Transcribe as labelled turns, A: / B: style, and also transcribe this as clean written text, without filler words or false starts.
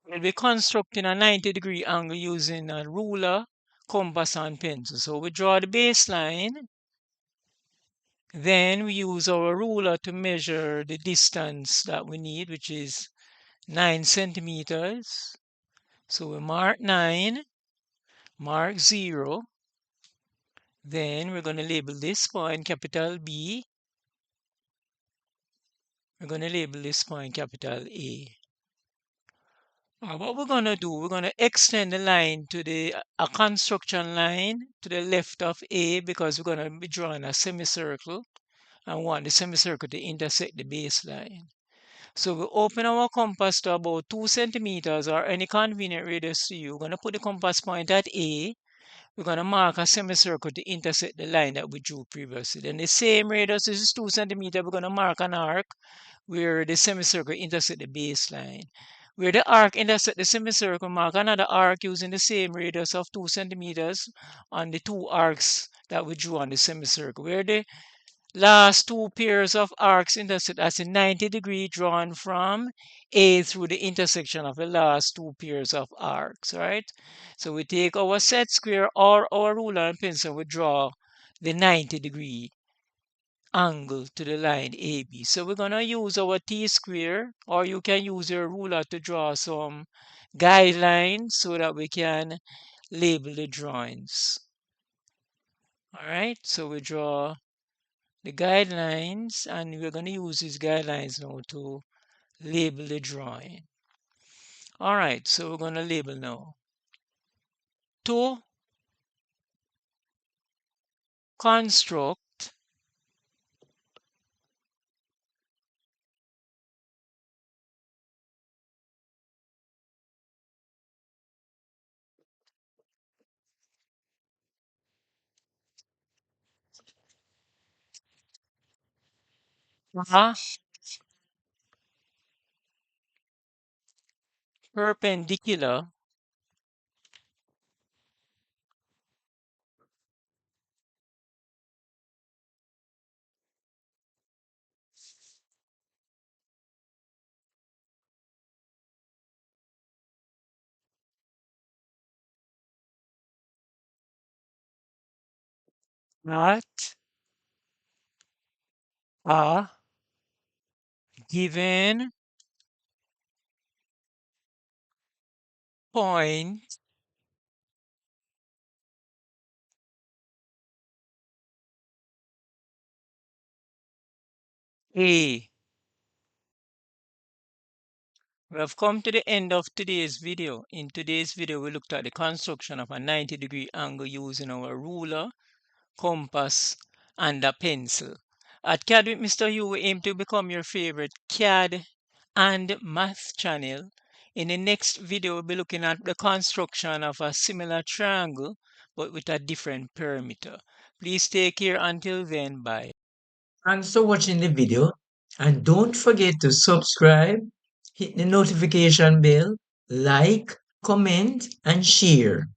A: We'll be constructing a 90-degree angle using a ruler, compass, and pencil. So we draw the baseline. Then we use our ruler to measure the distance that we need, which is 9 centimeters. So we mark 9, mark 0. Then we're going to label this point capital B. We're going to label this point capital A. What we're going to do, we're going to extend the line to a construction line to the left of A, because we're going to be drawing a semicircle and want the semicircle to intersect the baseline. So we open our compass to about 2 centimeters or any convenient radius to you. We're going to put the compass point at A. We're going to mark a semicircle to intersect the line that we drew previously. Then the same radius, this is 2 centimeters, we're going to mark an arc where the semicircle intersect the baseline. Where the arc intersect the semicircle, mark another arc using the same radius of 2 centimeters on the two arcs that we drew on the semicircle. Where the last two pairs of arcs intersect, as a 90-degree drawn from A through the intersection of the last two pairs of arcs, right? So we take our set square or our ruler and pencil, we draw the 90-degree angle to the line AB. So we're going to use our T-square, or you can use your ruler to draw some guidelines so that we can label the drawings. All right, so we draw the guidelines, and we're going to use these guidelines now to label the drawing. All right, so we're going to label now. To construct a perpendicular at a given point A. We have come to the end of today's video. In today's video, we looked at the construction of a 90-degree angle using our ruler, compass, and a pencil. At CAD with Mr. Yu, we aim to become your favorite CAD and math channel. In the next video, we'll be looking at the construction of a similar triangle, but with a different perimeter. Please take care until then. Bye. Thanks for watching the video, and don't forget to subscribe, hit the notification bell, like, comment, and share.